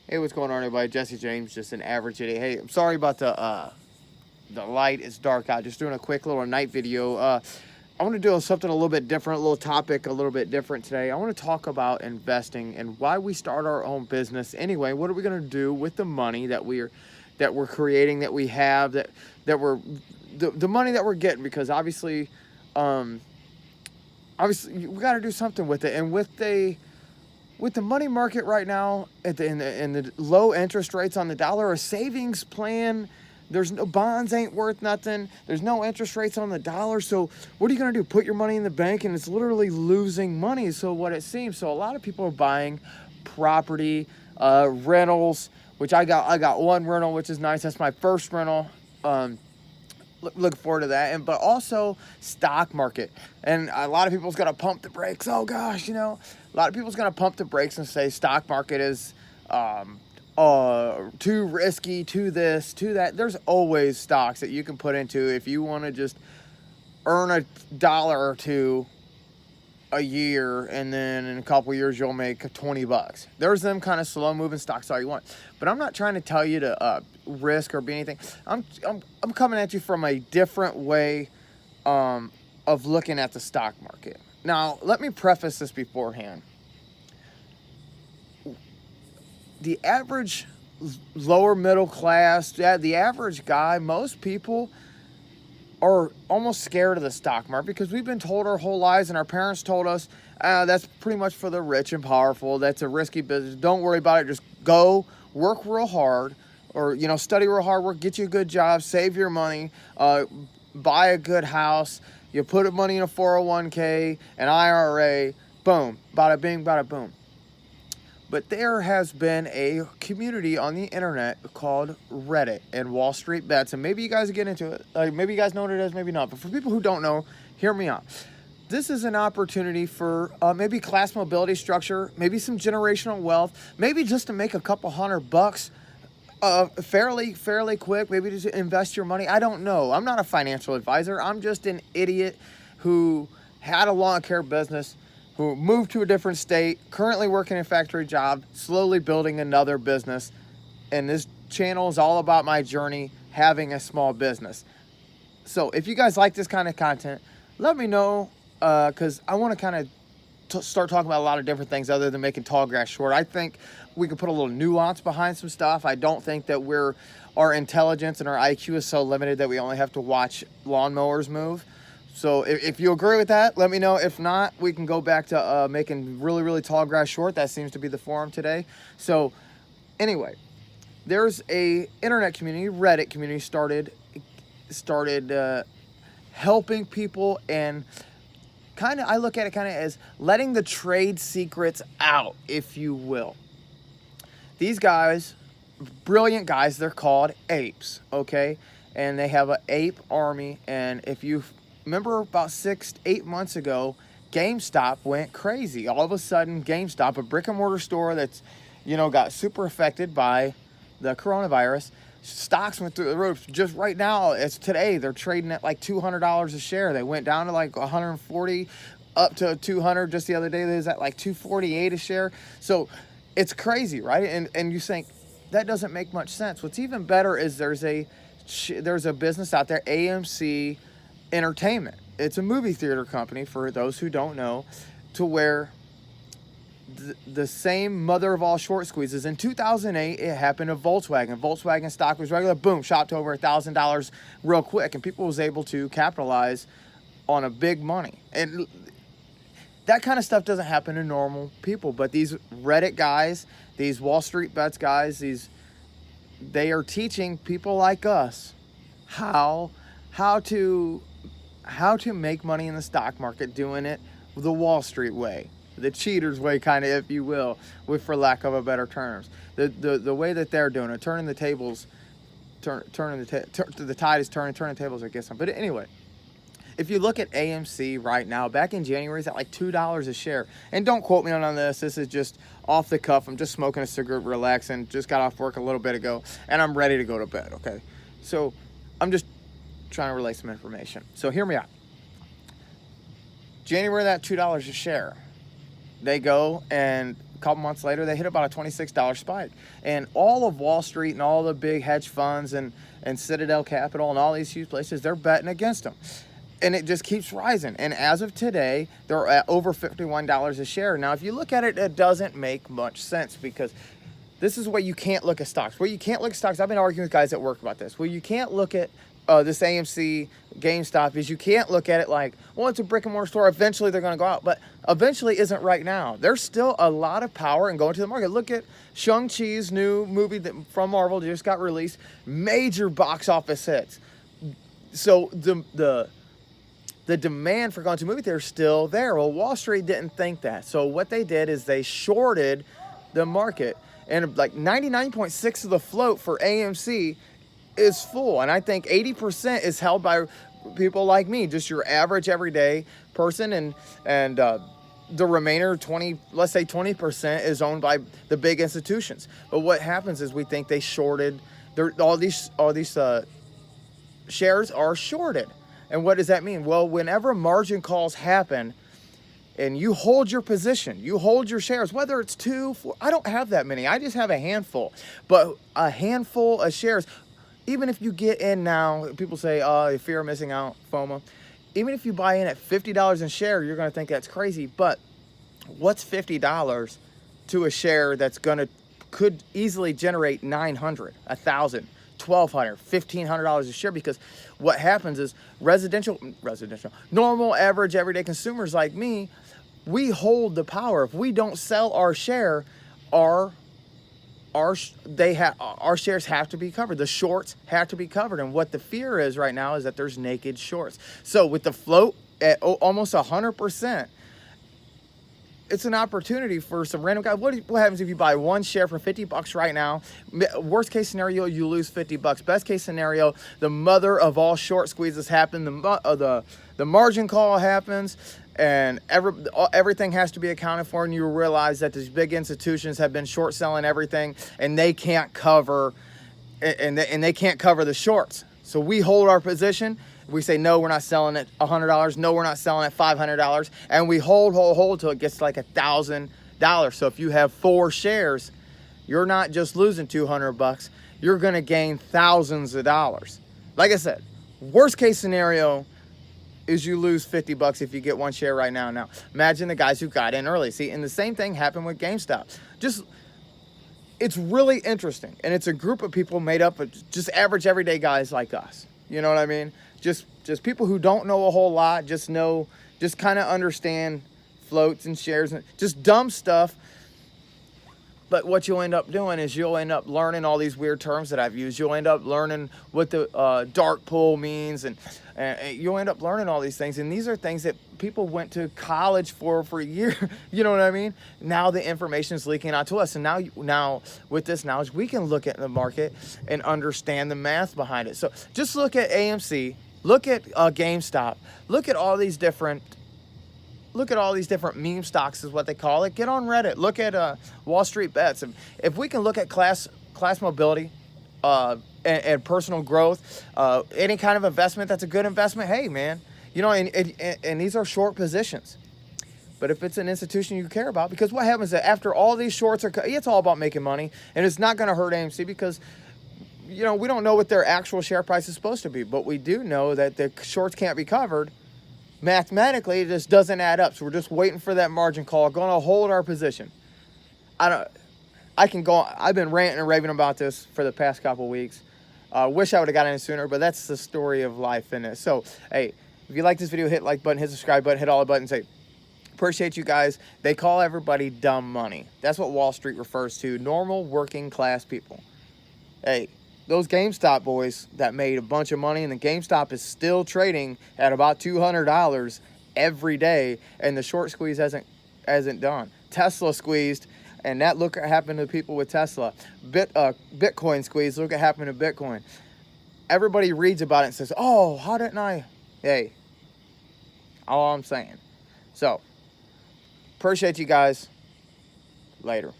Hey, what's going on, everybody? Jesse James, just an average idiot. Hey, I'm sorry about the light. It's dark out. Just doing a quick little night video. I want to do something a little bit different, a little topic a little bit different today. I want to talk about investing and why we start our own business. Anyway, what are we going to do with the money that we're creating, that we have, that we're the money that we're getting? Because um, obviously we got to do something with it, and with the money market right now, and the low interest rates on the dollar, a savings plan, there's no bonds ain't worth nothing. There's no interest rates on the dollar. So what are you gonna do? Put your money in the bank, and it's literally losing money. So what it seems. So a lot of people are buying property, rentals, which I got one rental, which is nice. That's my first rental. Looking forward to that. But also stock market, and a lot of people's gonna pump the brakes. Oh gosh, a lot of people's gonna pump the brakes and say stock market is too risky, too this, too that. There's always stocks that you can put into if you want to just earn $1 or $2 a year, and then in a couple years you'll make $20. There's them kind of slow moving stocks all you want, but I'm not trying to tell you to risk or be anything. I'm coming at you from a different way of looking at the stock market. Now, let me preface this beforehand. The average lower middle class, the average guy, most people are almost scared of the stock market because we've been told our whole lives, and our parents told us, that's pretty much for the rich and powerful. That's a risky business. Don't worry about it. Just go work real hard, or study real hard, work, get you a good job, save your money, buy a good house. You put money in a 401k, an IRA, boom, bada bing, bada boom. But there has been a community on the internet called Reddit and Wall Street Bets, and maybe you guys get into it. Maybe you guys know what it is, maybe not. But for people who don't know, hear me out. This is an opportunity for maybe class mobility structure, maybe some generational wealth, maybe just to make a couple $100 fairly quick. Maybe just invest your money. I don't know. I'm not a financial advisor. I'm just an idiot who had a lawn care business, who moved to a different state, currently working a factory job, slowly building another business. And this channel is all about my journey having a small business. So if you guys like this kind of content, let me know, because I want to kind of start talking about a lot of different things other than making tall grass short. I think we could put a little nuance behind some stuff. I don't think that our intelligence and our IQ is so limited that we only have to watch lawnmowers move. So if you agree with that, let me know. If not, we can go back to making really, really tall grass short. That seems to be the forum today. So anyway, there's a internet community, Reddit community, started helping people, and I look at it kind of as letting the trade secrets out, if you will. These guys, brilliant guys, they're called apes, okay? And they have an ape army, and if you remember about 6-8 months ago, Gamestop went crazy. All of a sudden, Gamestop, a brick and mortar store that's, got super affected by the coronavirus, stocks went through the roof. Just right now, it's today, they're trading at like $200 a share. They went down to like 140, up to 200 just the other day. They was at like 248 a share. So it's crazy, right? And you think that doesn't make much sense. What's even better is there's a business out there, AMC Entertainment. It's a movie theater company, for those who don't know, to where the same mother of all short squeezes. In 2008, it happened to Volkswagen. Volkswagen stock was regular, boom, shot to over $1,000 real quick, and people was able to capitalize on a big money. And that kind of stuff doesn't happen to normal people, but these Reddit guys, these Wall Street Bets guys, they are teaching people like us how to make money in the stock market, doing it the Wall Street way, the cheaters way, kind of, if you will, for lack of a better terms. The way that they're doing it, turning the tables, the tide is turning the tables, I guess. But anyway, if you look at AMC right now, back in January, it's at like $2 a share. And don't quote me on this. This is just off the cuff. I'm just smoking a cigarette, relaxing. Just got off work a little bit ago, and I'm ready to go to bed, okay? So I'm just trying to relay some information. So hear me out. January, that $2 a share. They go, and couple months later, they hit about a $26 spike. And all of Wall Street and all the big hedge funds and Citadel Capital and all these huge places, they're betting against them. And it just keeps rising. And as of today, they're at over $51 a share. Now, if you look at it, it doesn't make much sense, because this is where you can't look at stocks. Where you can't look at stocks, I've been arguing with guys at work about this. Where you can't look at this AMC, GameStop, is you can't look at it like, well, it's a brick and mortar store. Eventually they're going to go out. But eventually isn't right now. There's still a lot of power in going to the market. Look at Shang-Chi's new movie from Marvel that just got released. Major box office hits. So the demand for going to movie theaters is still there. Well, Wall Street didn't think that. So what they did is they shorted the market. And like 99.6 of the float for AMC is full. And I think 80% is held by people like me, just your average everyday person. And the remainder, let's say 20%, is owned by the big institutions. But what happens is we think they shorted, all these shares are shorted. And what does that mean? Well, whenever margin calls happen, and you hold your position, you hold your shares, whether it's 2, 4, I don't have that many. I just have a handful. But a handful of shares, even if you get in now, people say, oh, fear of missing out, FOMO. Even if you buy in at $50 a share, you're going to think that's crazy. But what's $50 to a share that's could easily generate $900, $1,000, $1,200, $1,500 a share? Because what happens is normal, average, everyday consumers like me, we hold the power. If we don't sell our share, our shares have to be covered. The shorts have to be covered. And what the fear is right now is that there's naked shorts. So with the float at almost 100%, it's an opportunity for some random guy. What happens if you buy one share for $50 right now? Worst case scenario, you lose $50. Best case scenario, the mother of all short squeezes happen. The margin call happens, and everything has to be accounted for. And you realize that these big institutions have been short selling everything, and they can't cover, and they can't cover the shorts. So we hold our position. We say, no, we're not selling at $100. No, we're not selling at $500. And we hold till it gets like $1,000. So if you have 4 shares, you're not just losing $200. You're going to gain thousands of dollars. Like I said, worst case scenario is you lose $50 if you get one share right now. Now, imagine the guys who got in early. See, and the same thing happened with GameStop. It's really interesting. And it's a group of people made up of just average, everyday guys like us. You know what I mean? Just people who don't know a whole lot, just kind of understand floats and shares and just dumb stuff. But what you'll end up doing is you'll end up learning all these weird terms that I've used. You'll end up learning what the dark pool means, and you'll end up learning all these things. And these are things that people went to college for a year. You know what I mean? Now the information is leaking out to us. And now with this knowledge, we can look at the market and understand the math behind it. So just look at AMC, look at GameStop, look at all these different meme stocks is what they call it. Get on Reddit. Look at Wall Street Bets. If we can look at class mobility and personal growth, any kind of investment that's a good investment, hey, man. You know, and these are short positions. But if it's an institution you care about, because what happens is that after all these shorts it's all about making money, and it's not going to hurt AMC because, you know, we don't know what their actual share price is supposed to be, but we do know that the shorts can't be covered. Mathematically, it just doesn't add up. So we're just waiting for that margin call, going to hold our position. I've been ranting and raving about this for the past couple weeks. Wish I would have gotten in sooner, but that's the story of life in it. So, hey, if you like this video, hit like button, hit subscribe button, hit all the buttons. Hey, appreciate you guys. They call everybody dumb money. That's what Wall Street refers to. Normal working class people. Hey, those GameStop boys that made a bunch of money, and the GameStop is still trading at about $200 every day, and the short squeeze hasn't done. Tesla squeezed, and that look what happened to people with Tesla. Bitcoin squeezed, look what happened to Bitcoin. Everybody reads about it and says, oh, how didn't I? Hey, all I'm saying. So, appreciate you guys. Later.